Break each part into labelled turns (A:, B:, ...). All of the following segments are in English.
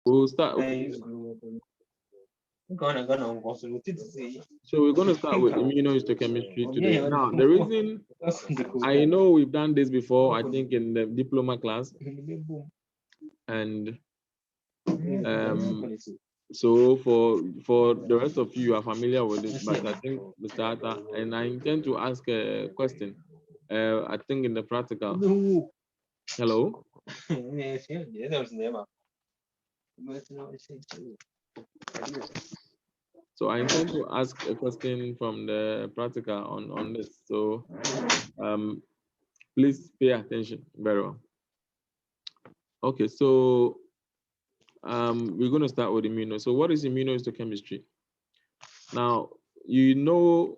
A: We'll start. So we're going to start with immunohistochemistry today. Now, the reason I know we've done this before, I think in the diploma class, and so for the rest of you are familiar with it, but I think the starter, and I intend to ask a question. I think in the practical. Hello. So I intend to ask a question from the practical on this. So please pay attention very well. Okay, so we're going to start with immuno. So what is immunohistochemistry? Now, you know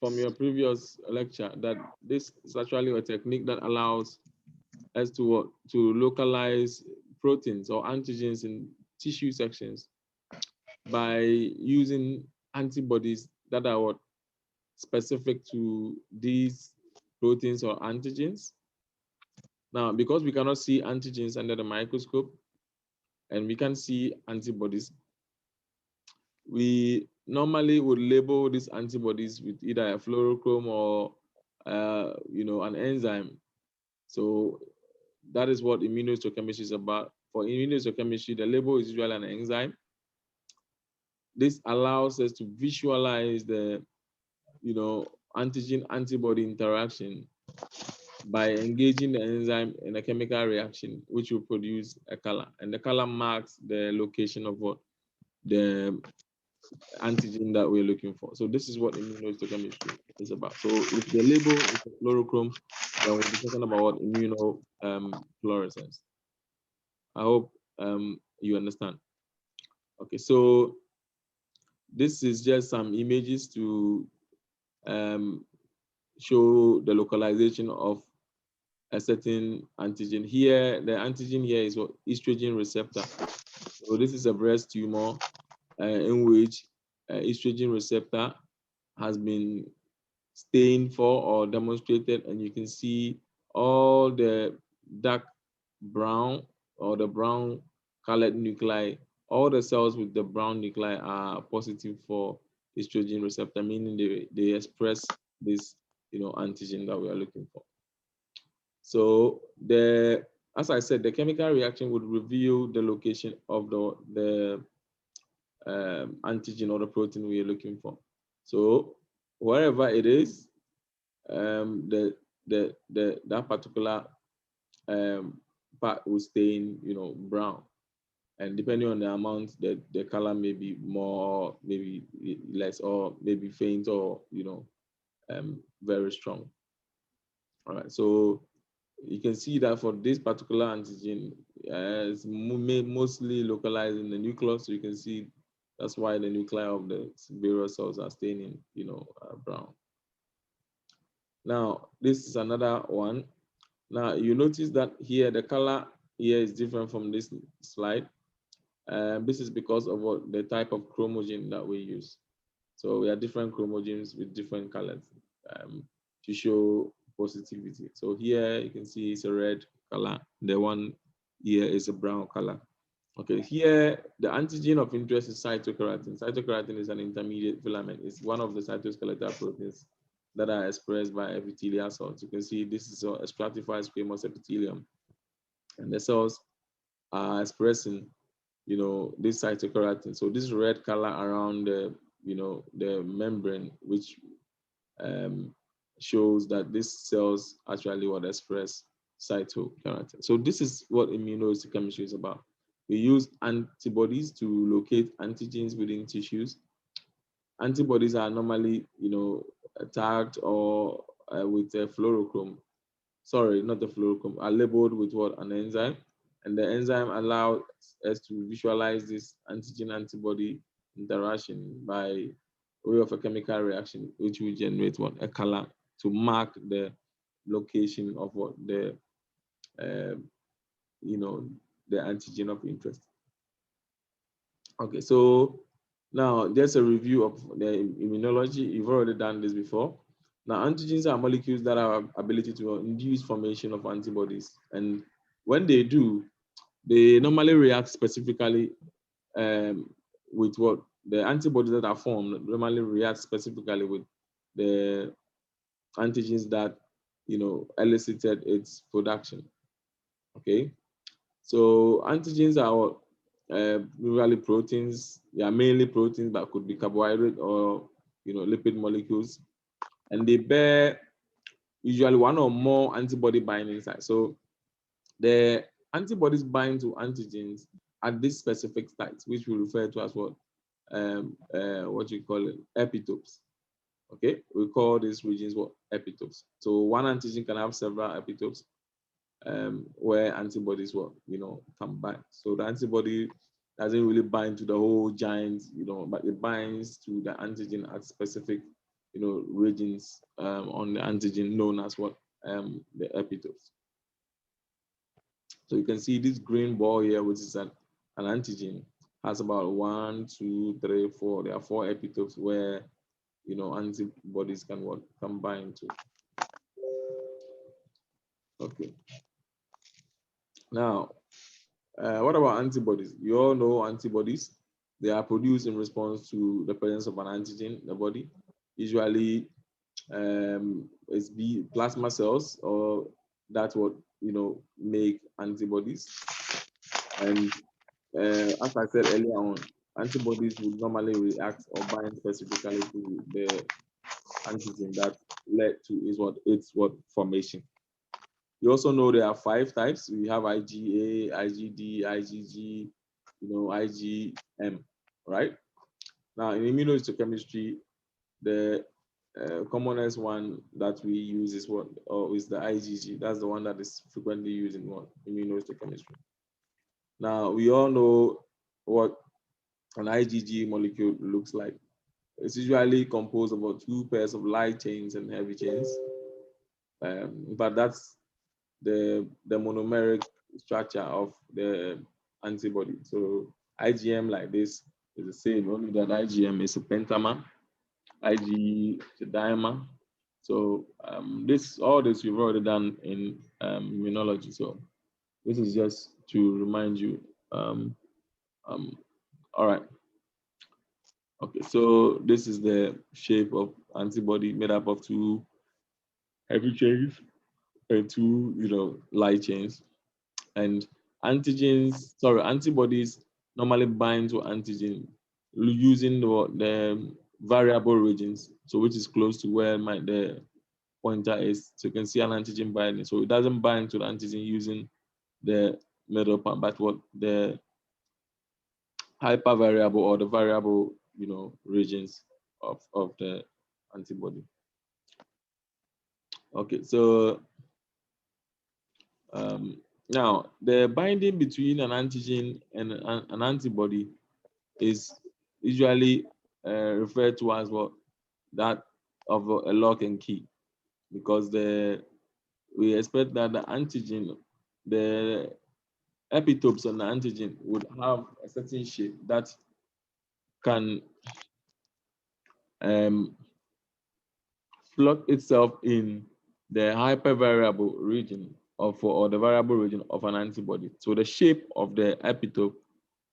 A: from your previous lecture that this is actually a technique that allows us to localize proteins or antigens in tissue sections by using antibodies that are specific to these proteins or antigens. Now, because we cannot see antigens under the microscope and we can see antibodies, we normally would label these antibodies with either a fluorochrome or an enzyme. So that is what immunohistochemistry is about. For immunohistochemistry, the label is usually an enzyme. This allows us to visualize the antigen-antibody interaction by engaging the enzyme in a chemical reaction, which will produce a color. And the color marks the location of what the antigen that we're looking for. So this is what immunohistochemistry is about. So if the label is a fluorochrome, then we'll be talking about what immunofluorescence. I hope you understand. Okay, so this is just some images to show the localization of a certain antigen. Here, the antigen here is what estrogen receptor. So this is a breast tumor in which estrogen receptor has been stained for or demonstrated, and you can see all the dark brown or the brown colored nuclei. All the cells with the brown nuclei are positive for estrogen receptor, meaning they express this antigen that we are looking for. So as I said, the chemical reaction would reveal the location of the antigen or the protein we are looking for. So wherever it is, that particular part will stain, brown, and depending on the amount, the color may be more, maybe less, or maybe faint, or very strong. All right, so you can see that for this particular antigen, it's mostly localized in the nucleus. So you can see that's why the nuclei of the various cells are staining, brown. Now, this is another one. Now, you notice that here, the color here is different from this slide. This is because of the type of chromosome that we use. So we have different chromosomes with different colors to show positivity. So here you can see it's a red color. The one here is a brown color. Okay, here the antigen of interest is cytokeratin. Cytokeratin is an intermediate filament. It's one of the cytoskeletal proteins that are expressed by epithelial cells. You can see this is a stratified squamous epithelium, and the cells are expressing, this cytokeratin. So this red color around the membrane, which shows that these cells actually what express cytokeratin. So this is what immunohistochemistry is about. We use antibodies to locate antigens within tissues. Antibodies are normally, tagged or with a fluorochrome. Sorry, not the fluorochrome. Are labeled with what? An enzyme. And the enzyme allows us to visualize this antigen-antibody interaction by way of a chemical reaction, which will generate what? A color to mark the location of what the antigen of interest. Okay, so now there's a review of the immunology. You've already done this before. Now, antigens are molecules that have ability to induce formation of antibodies, and when they do, they normally react specifically with what the antibodies that are formed normally react specifically with the antigens that elicited its production. Okay, so antigens are usually proteins. They are mainly proteins, but could be carbohydrate or lipid molecules, and they bear usually one or more antibody binding sites. So the antibodies bind to antigens at these specific sites, which we refer to as what you call it, epitopes. Okay, we call these regions what? Epitopes. So one antigen can have several epitopes where antibodies can bind. So the antibody doesn't really bind to the whole giant, but it binds to the antigen at specific regions on the antigen known as what? The epitopes. So you can see this green ball here, which is an antigen, has about 1, 2, 3, 4. There are 4 epitopes where antibodies can bind to. Okay. Now, what about antibodies? You all know antibodies. They are produced in response to the presence of an antigen in the body. Usually, it's plasma cells, or that's what make antibodies. And as I said earlier on, antibodies would normally react or bind specifically to the antigen that led to its formation. You also know there are 5 types. We have IgA, IgD, IgG, IgM, right? Now in immunohistochemistry, the commonest one that we use is is the IgG. That's the one that is frequently used in immunohistochemistry. Now we all know what an IgG molecule looks like. It's usually composed of about 2 pairs of light chains and heavy chains. But that's the monomeric structure of the antibody. So IgM like this is the same, only that IgM is a pentamer, Ig is a dimer. So all this we've already done in immunology. So this is just to remind you. All right. Okay, so this is the shape of antibody made up of 2 heavy chains and 2, light chains. And antibodies normally bind to antigen using the variable regions, so which is close to where the pointer is. So you can see an antigen binding. So it doesn't bind to the antigen using the middle part, but what the hypervariable or the variable, regions of the antibody. Okay, so now the binding between an antigen and an antibody is usually referred to as that of a lock and key, because we expect that the antigen, the epitopes on the antigen would have a certain shape that can plot itself in the hypervariable region or the variable region of an antibody. So the shape of the epitope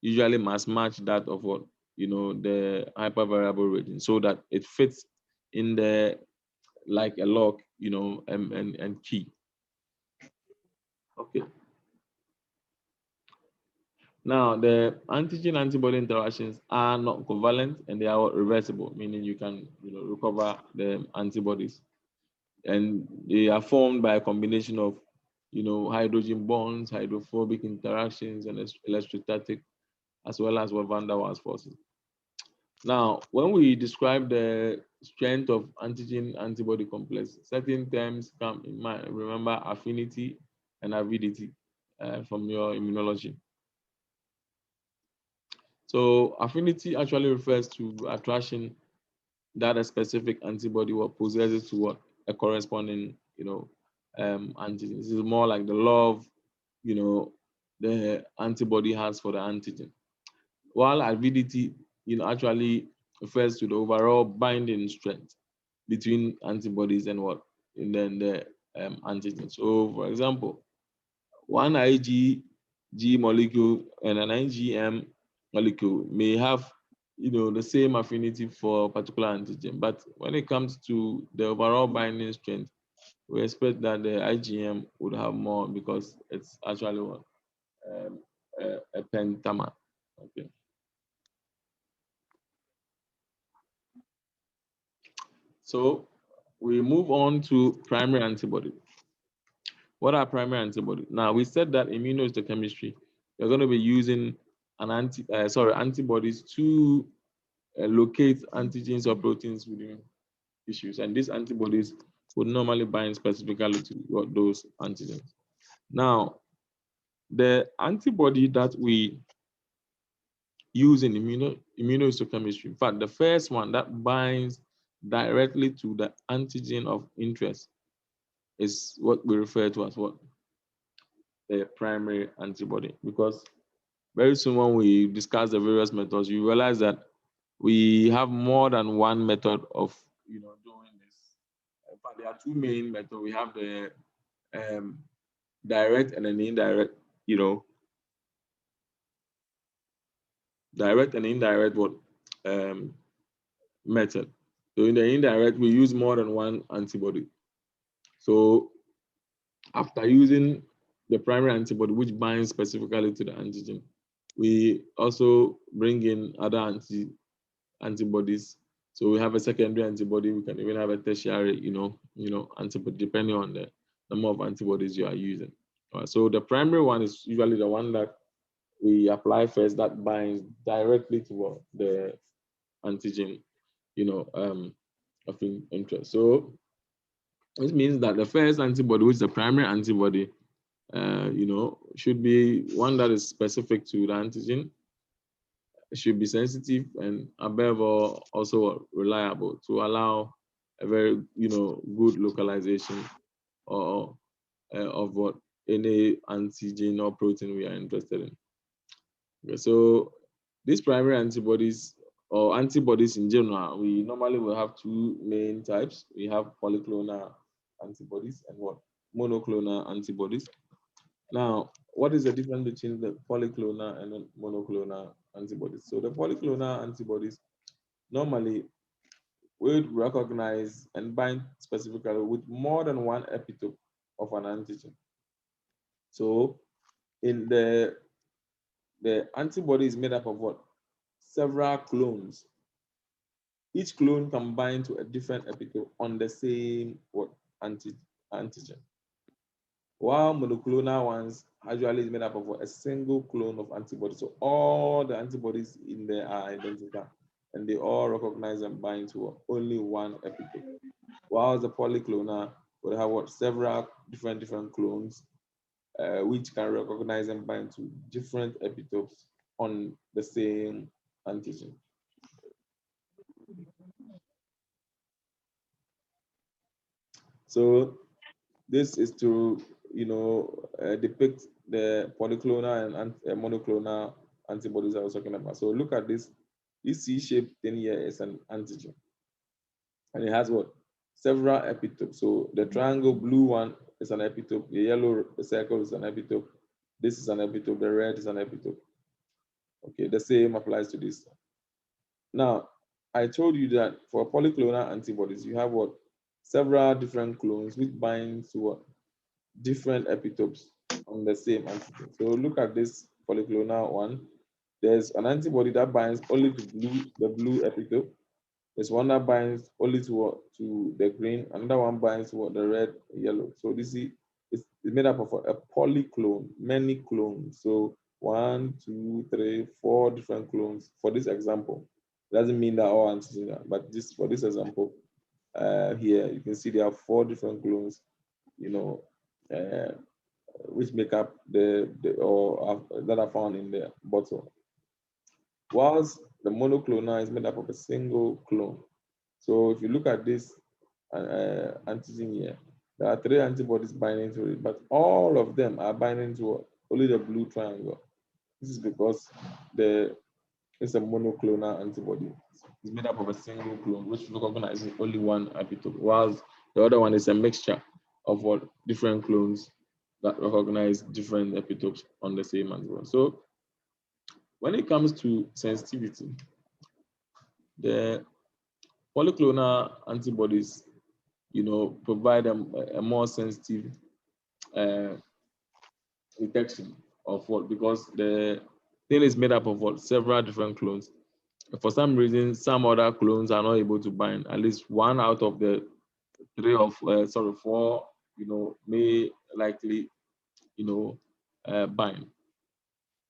A: usually must match that of the hypervariable region, so that it fits in the like a lock, and key. Okay. Now the antigen antibody interactions are not covalent and they are reversible, meaning you can recover the antibodies. And they are formed by a combination of hydrogen bonds, hydrophobic interactions, and electrostatic, as well as van der Waals forces. Now, when we describe the strength of antigen antibody complex, certain terms come in mind. Remember affinity and avidity from your immunology. So affinity actually refers to attraction that a specific antibody possesses to a corresponding antigen. This is more like the love the antibody has for the antigen, while avidity actually refers to the overall binding strength between antibodies and then the antigen. So for example, one Ig G molecule and an IgM molecule may have, the same affinity for a particular antigen. But when it comes to the overall binding strength, we expect that the IgM would have more because it's actually what, a pentamer. Okay. So we move on to primary antibody. What are primary antibodies? Now we said that immunohistochemistry, you're going to be using antibodies to locate antigens or proteins within tissues, and these antibodies would normally bind specifically to those antigens. Now, the antibody that we use in immunohistochemistry, in fact, the first one that binds directly to the antigen of interest is what we refer to as what? The primary antibody. Because very soon when we discuss the various methods, you realize that we have more than one method of doing this. In fact, there are two main methods. We have the direct and an indirect, direct and indirect method. So in the indirect, we use more than one antibody. So after using the primary antibody, which binds specifically to the antigen, we also bring in other antibodies. So we have a secondary antibody. We can even have a tertiary, antibody, depending on the number of antibodies you are using. All right, so the primary one is usually the one that we apply first, that binds directly to the antigen, of interest. So this means that the first antibody, which is the primary antibody, should be one that is specific to the antigen. It should be sensitive and above all also reliable to allow a very good localization or of what any antigen or protein we are interested in. Okay, so these primary antibodies or antibodies in general, we normally will have two main types. We have polyclonal antibodies and what? Monoclonal antibodies. Now, what is the difference between the polyclonal and the monoclonal antibodies? So the polyclonal antibodies normally would recognize and bind specifically with more than one epitope of an antigen. So in the antibody is made up of what? Several clones. Each clone can bind to a different epitope on the same antigen. While monoclonal ones usually is made up of a single clone of antibodies. So all the antibodies in there are identical and they all recognize and bind to only one epitope. While the polyclonal will have several different clones, which can recognize and bind to different epitopes on the same antigen. So this is to depict the polyclonal and monoclonal antibodies I was talking about. So look at this. This C-shaped thing here is an antigen, and it has what? Several epitopes. So the triangle blue one is an epitope. The yellow circle is an epitope. This is an epitope. The red is an epitope. Okay, the same applies to this. Now, I told you that for polyclonal antibodies, you have what? Several different clones which bind to what? Different epitopes on the same antigen. So look at this polyclonal one. There's an antibody that binds only to the blue epitope. There's one that binds only to the green. Another one binds to the red, yellow. So this is made up of a polyclone, many clones. So 1, 2, 3, 4 different clones for this example. It doesn't mean that all antigens are, but for this example, here you can see there are 4 different clones, which make up that are found in the bottle. Whilst the monoclonal is made up of a single clone. So if you look at this antigen here, there are 3 antibodies binding to it, but all of them are binding to only the blue triangle. This is because it's a monoclonal antibody. It's made up of a single clone, which recognizes only one epitope, whilst the other one is a mixture of different clones that recognize different epitopes on the same antibody. So when it comes to sensitivity, the polyclonal antibodies, provide a more sensitive uh, detection of what, because the thing is made up of what, several different clones. For some reason, some other clones are not able to bind. At least one out of the four, may likely, bind.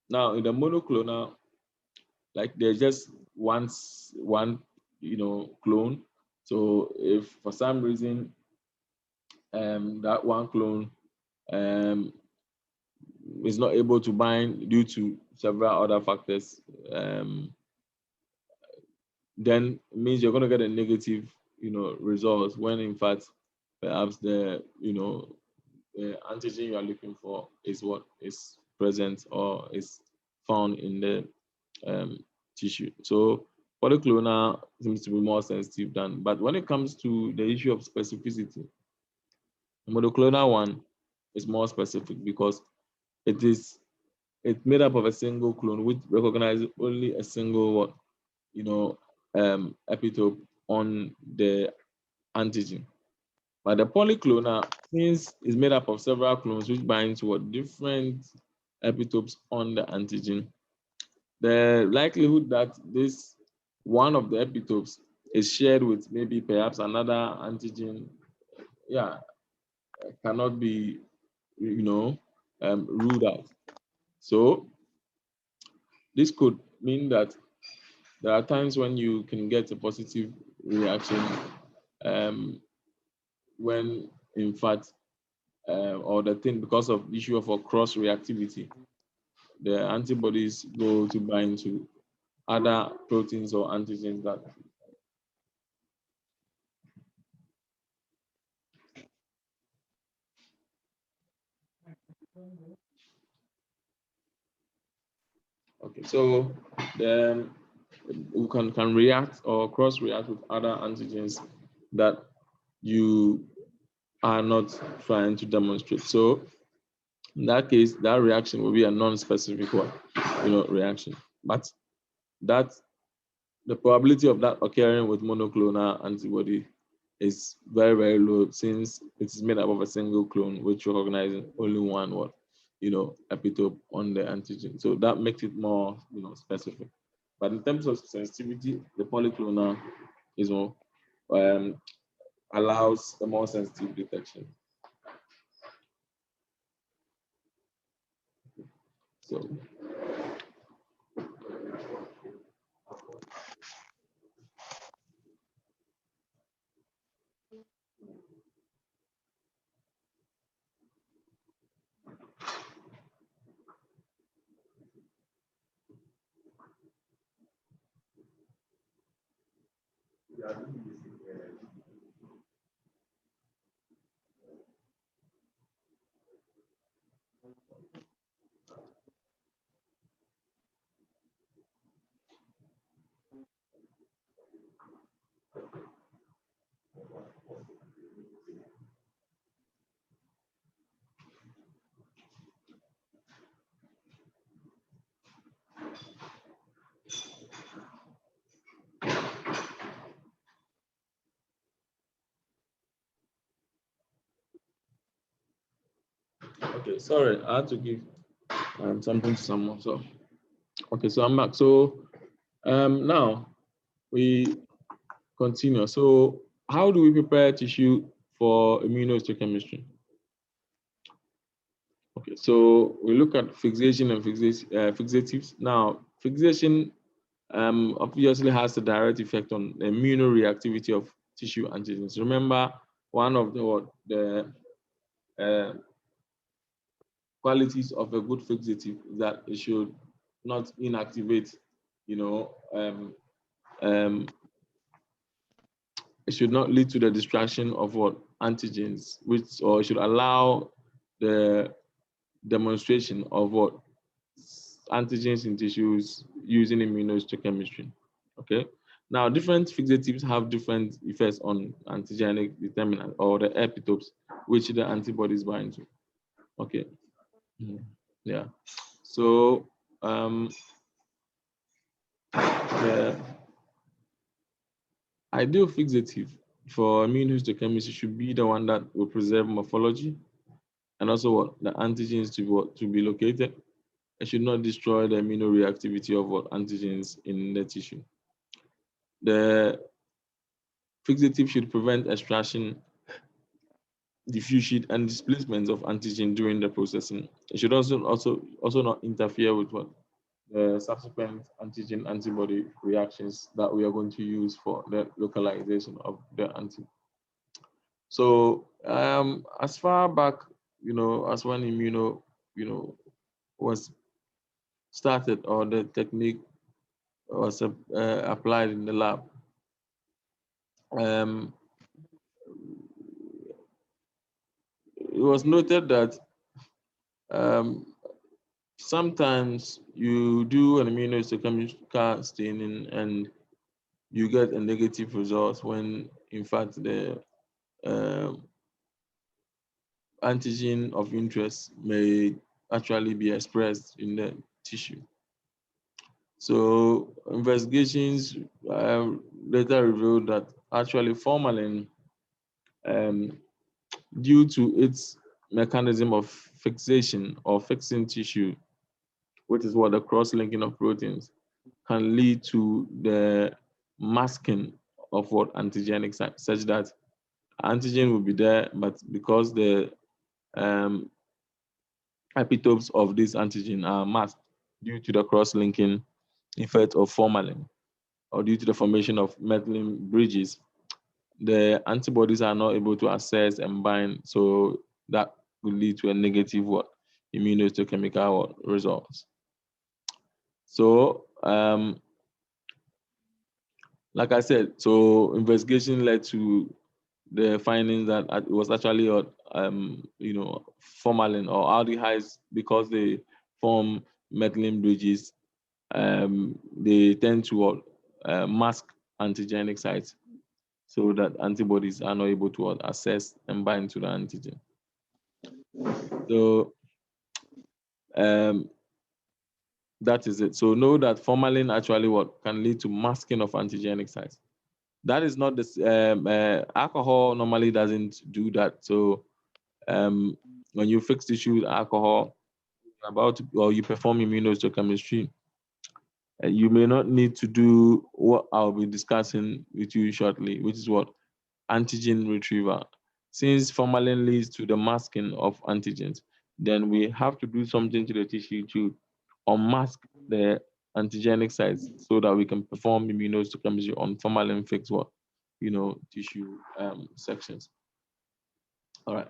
A: Now, in the monoclonal, like there's just one, clone. So if for some reason that one clone um, is not able to bind due to several other factors, then it means you're going to get a negative, results, when in fact perhaps the antigen you are looking for is what is present or is found in the tissue. So polyclonal seems to be more sensitive than, but when it comes to the issue of specificity, the monoclonal one is more specific because it's made up of a single clone which recognizes only a single what, epitope on the antigen. But the polyclonal, since is made up of several clones which bind to what, different epitopes on the antigen, the likelihood that this one of the epitopes is shared with maybe perhaps another antigen, yeah, cannot be, ruled out. So this could mean that there are times when you can get a positive reaction um, when in fact, or the thing, because of the issue of a cross reactivity, the antibodies go to bind to other proteins or antigens that. Okay, so then we can react or cross react with other antigens that you are not trying to demonstrate. So in that case, that reaction will be a non-specific one, reaction. But that the probability of that occurring with monoclonal antibody is very, very low, since it is made up of a single clone which recognizes only one what, epitope on the antigen. So that makes it more, specific. But in terms of sensitivity, the polyclonal is more allows a more sensitive detection. So okay, sorry, I had to give something to someone. So okay, so I'm back. So now we continue. So how do we prepare tissue for immunohistochemistry? Okay, so we look at fixation and fixatives. Now, fixation obviously has a direct effect on the immunoreactivity of tissue antigens. Remember, one of the uh, qualities of a good fixative is that it should not inactivate, you know, it should not lead to the distraction of what antigens, which, or it should allow the demonstration of what antigens in tissues using immunohistochemistry. Okay. Now, different fixatives have different effects on antigenic determinant or the epitopes which the antibodies bind to. Okay. Yeah. So the ideal fixative for immunohistochemistry should be the one that will preserve morphology and also what the antigens to be located. It should not destroy the immunoreactivity of what antigens in the tissue. The fixative should prevent extraction, diffusion, and displacement of antigen during the processing. It should also not interfere with what the subsequent antigen antibody reactions that we are going to use for the localization of the antibody. So as far back, as when was started or the technique was applied in the lab, um, it was noted that um, sometimes you do an immunohistochemical staining and you get a negative result when in fact the um, antigen of interest may actually be expressed in the tissue. So investigations later revealed that actually formalin, um, due to its mechanism of fixation or fixing tissue, which is what the cross-linking of proteins, can lead to the masking of what antigenic sites, such that antigen will be there, but because the um, epitopes of this antigen are masked due to the cross-linking effect of formalin or due to the formation of methylene bridges, the antibodies are not able to access and bind, so that will lead to a negative what immunohistochemical results. So like I said, so investigation led to the findings that it was actually formalin or aldehydes, because they form methylene bridges. They tend to mask antigenic sites so that antibodies are not able to access and bind to the antigen. So that is it. So know that formalin actually what can lead to masking of antigenic sites. That is not this. Alcohol normally doesn't do that. So when you fix tissue with alcohol, or you perform immunohistochemistry, you may not need to do what I'll be discussing with you shortly, which is what antigen retrieval. Since formalin leads to the masking of antigens, then we have to do something to the tissue to unmask the antigenic sites so that we can perform immunohistochemistry on formalin fixed what tissue sections. All right.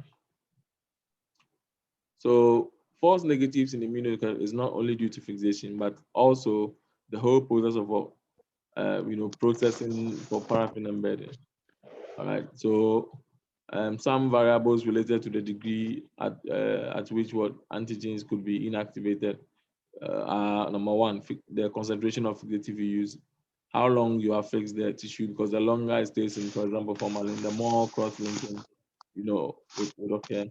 A: So false negatives in immunohistochemistry is not only due to fixation, but also the whole process of what processing for paraffin embedding. All right. So some variables related to the degree at which what antigens could be inactivated are number one, the concentration of fixative you use, how long you have fixed the tissue, because the longer it stays in, for example, formalin, the more cross-linking, would occur.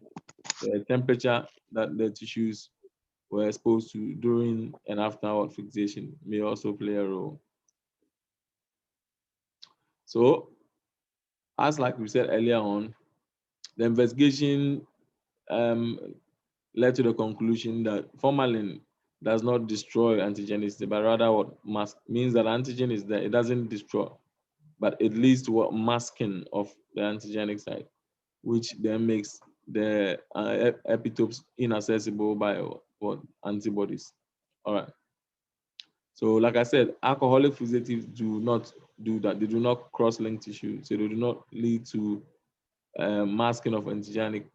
A: The temperature that the tissues were exposed to during and after fixation may also play a role. So, as like we said earlier on, the investigation led to the conclusion that formalin does not destroy antigenicity, but rather what mask means that antigen is there. It doesn't destroy, but it leads to what masking of the antigenic site, which then makes the epitopes inaccessible by what antibodies. All right. So, like I said, alcoholic fixatives do not do that. They do not cross-link tissue, so they do not lead to masking of antigenic,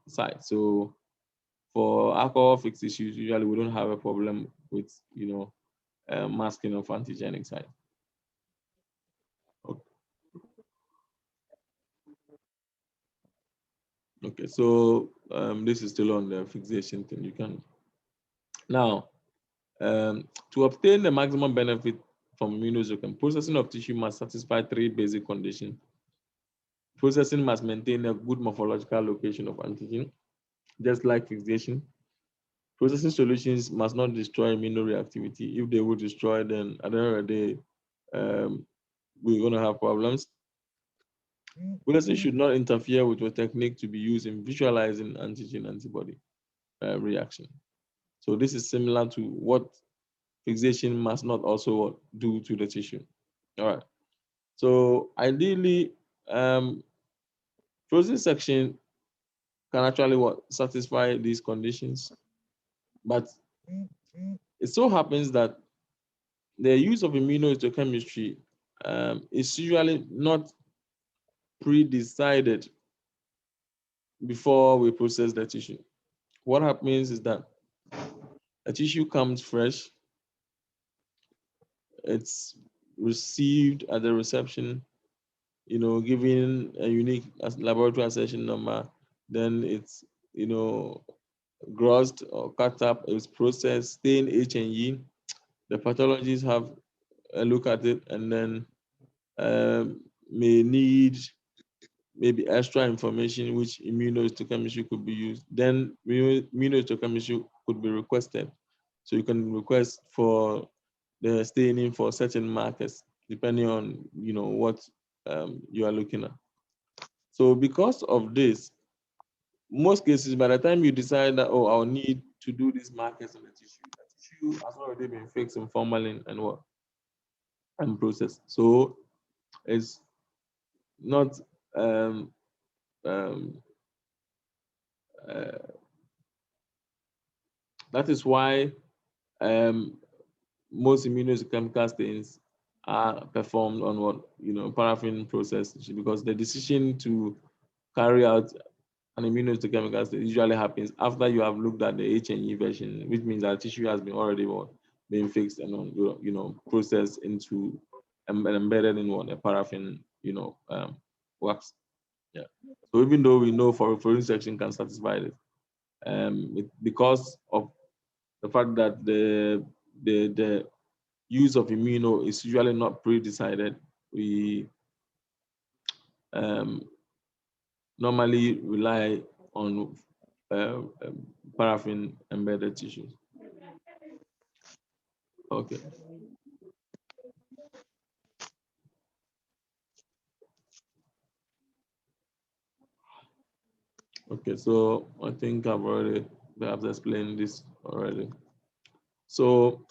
A: sites. So, for alcohol fixed tissues, usually we don't have a problem with, masking of antigenic sites. Okay, so this is still on the fixation thing. You can now to obtain the maximum benefit from immunohistochemistry, processing of tissue must satisfy three basic conditions. Processing must maintain a good morphological location of antigen. just like fixation. Processing solutions must not destroy immunoreactivity. If they would destroy, then at the end of the day, we're going to have problems. Processing should not interfere with a technique to be used in visualizing antigen antibody reaction. So this is similar to what fixation must not also do to the tissue. All right. So ideally, frozen section can actually satisfy these conditions, but it so happens that the use of immunohistochemistry is usually not pre-decided before we process the tissue. What happens is that a tissue comes fresh, it's received at the reception, given a unique laboratory accession number, then it's, grossed or cut up, it's processed, stain H&E. The pathologists have a look at it and then may need maybe extra information which immunohistochemistry could be used. Then immunohistochemistry could be requested. So you can request for the staining for certain markers, depending on what you are looking at. So because of this, most cases, by the time you decide that, oh, I'll need to do these markers on the tissue has already been fixed in formalin and processed. So it's not um, um, uh, that is why most immunohistochemical stains are performed on paraffin process, because the decision to carry out an immunohistochemical stain usually happens after you have looked at the H&E version, which means that tissue has been already been fixed and processed into and embedded in a paraffin wax. Yeah. So even though we know for forensic section can satisfy it, because of the fact that the use of immuno is usually not pre-decided, we normally rely on paraffin embedded tissues. Okay. Okay, so I think I've already perhaps explained this already. So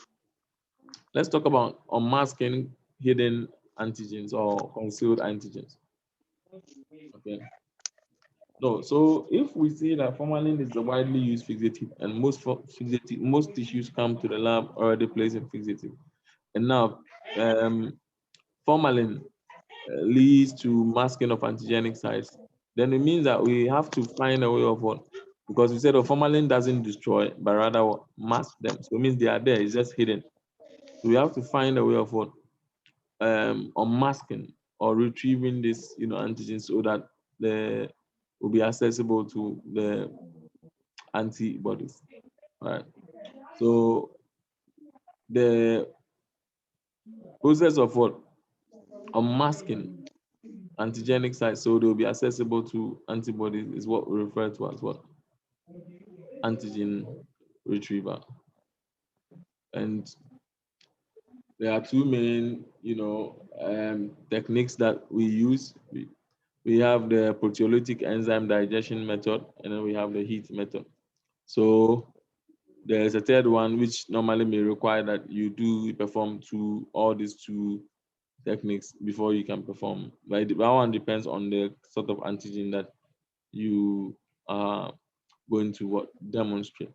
A: let's talk about unmasking hidden antigens or concealed antigens. Okay. No, so if we see that formalin is a widely used fixative and most tissues come to the lab already placed in fixative, and now formalin leads to masking of antigenic sites, then it means that we have to find a way of what, because we said formalin doesn't destroy, but rather mask them. So it means they are there, it's just hidden. So we have to find a way of what, unmasking or retrieving this, antigens so that they will be accessible to the antibodies. All right. So the process of what, unmasking antigenic sites so they will be accessible to antibodies is what we refer to as what, antigen retrieval. And there are two main techniques that we use. We have the proteolytic enzyme digestion method, and then we have the heat method. So there's a third one which normally may require that you perform all these two techniques before you can perform. But that one depends on the sort of antigen that you are going to demonstrate.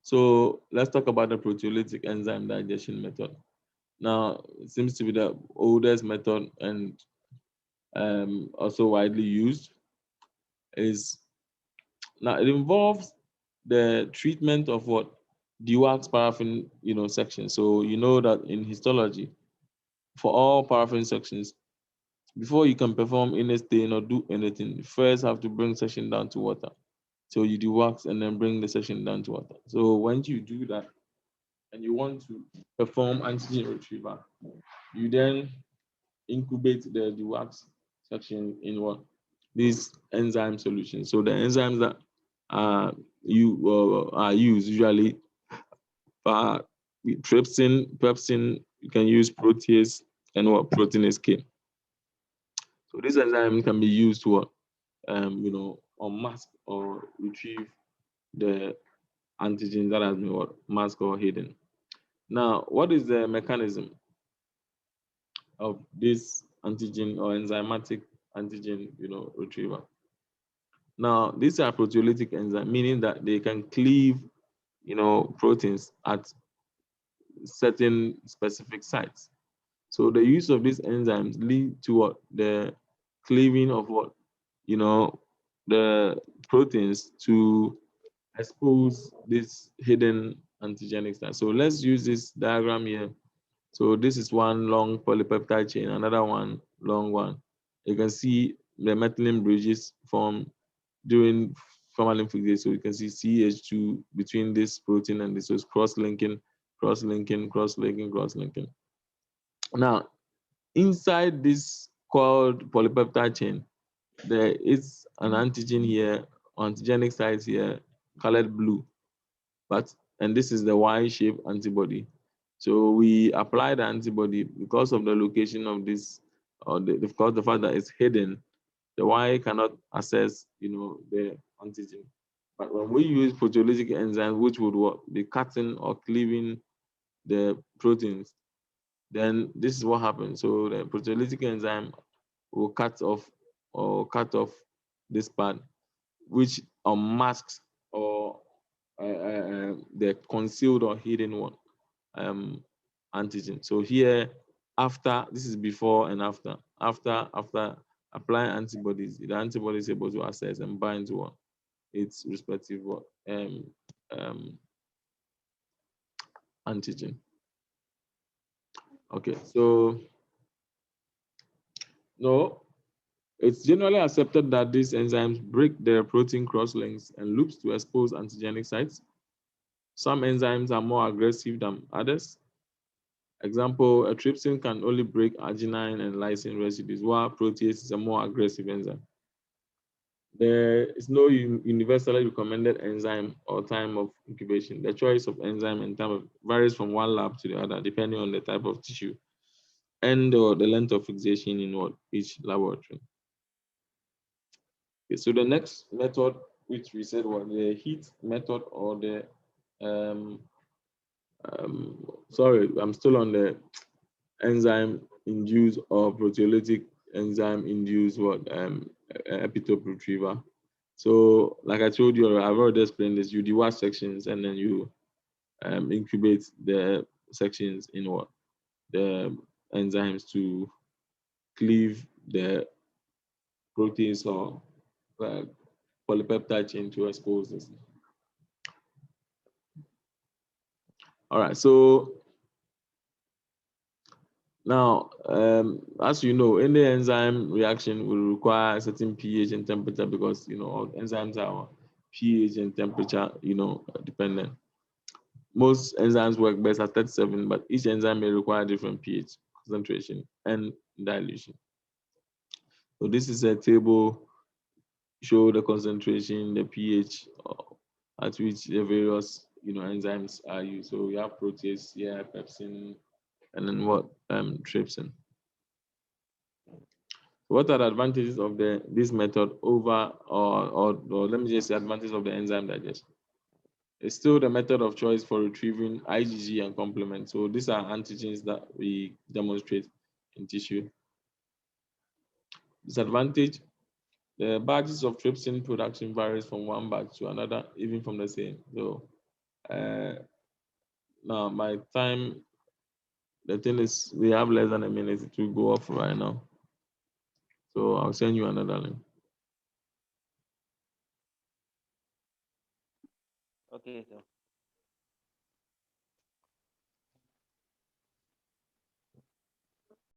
A: So let's talk about the proteolytic enzyme digestion method. Now, it seems to be the oldest method and also widely used. Is now it involves the treatment of what, dewax paraffin section. So you know that in histology, for all paraffin sections, before you can perform any stain or do anything, you first have to bring section down to water. So you dewax and then bring the section down to water. So once you do that and you want to perform antigen retrieval, you then incubate the dewax section in what, these enzyme solutions. So the enzymes that are used usually are trypsin, pepsin. You can use protease and what proteinase K. So this enzyme can be used to unmask or retrieve the antigen that has been masked or hidden. Now, what is the mechanism of this antigen or enzymatic antigen, retrieval? Now, these are proteolytic enzymes, meaning that they can cleave, proteins at certain specific sites. So the use of these enzymes lead to what? The cleaving of what? The proteins to expose this hidden antigenic site. So let's use this diagram here. So this is one long polypeptide chain, another one long one. You can see the methylene bridges form during formalin fixation. So you can see CH2 between this protein and this. So it's cross-linking, cross-linking, cross-linking, cross-linking. Now, inside this called polypeptide chain, there is an antigen here, antigenic site here, colored blue. And this is the Y-shaped antibody. So we apply the antibody because of the location of this, or because the fact that it's hidden, the Y cannot access, the antigen. But when we use proteolytic enzymes, which would be cutting or cleaving the proteins, then this is what happens. So the proteolytic enzyme will cut off this part, which unmasks or the concealed or hidden one antigen. So here, after this is before and after applying antibodies, the antibody is able to access and bind to its respective antigen. Okay, so no, it's generally accepted that these enzymes break their protein cross-links and loops to expose antigenic sites. Some enzymes are more aggressive than others. Example, a trypsin can only break arginine and lysine residues, while protease is a more aggressive enzyme. There is no universally recommended enzyme or time of incubation. The choice of enzyme and time varies from one lab to the other, depending on the type of tissue and or the length of fixation in each laboratory. Okay, so the next method, which we said was the heat method, or the sorry, I'm still on the enzyme induced or proteolytic enzyme induced epitope retriever. So, like I told you, I've already explained this. You dewash sections and then you incubate the sections in the enzymes to cleave the proteins or polypeptide chain to expose this. All right, so now, as you know, any enzyme reaction will require a certain pH and temperature because enzymes are pH and temperature dependent. Most enzymes work best at 37, but each enzyme may require different pH concentration and dilution. So this is a table show the concentration, the pH at which the various enzymes are used. So we have protease, yeah, pepsin, and then trypsin. What are the advantages of this method over, or let me just say advantages of the enzyme digestion? It's still the method of choice for retrieving IgG and complement. So these are antigens that we demonstrate in tissue. Disadvantage: the batches of trypsin production varies from one batch to another, even from the same. So now my time, the thing is, we have less than a minute to go off right now. So I'll send you another link.
B: Okay, so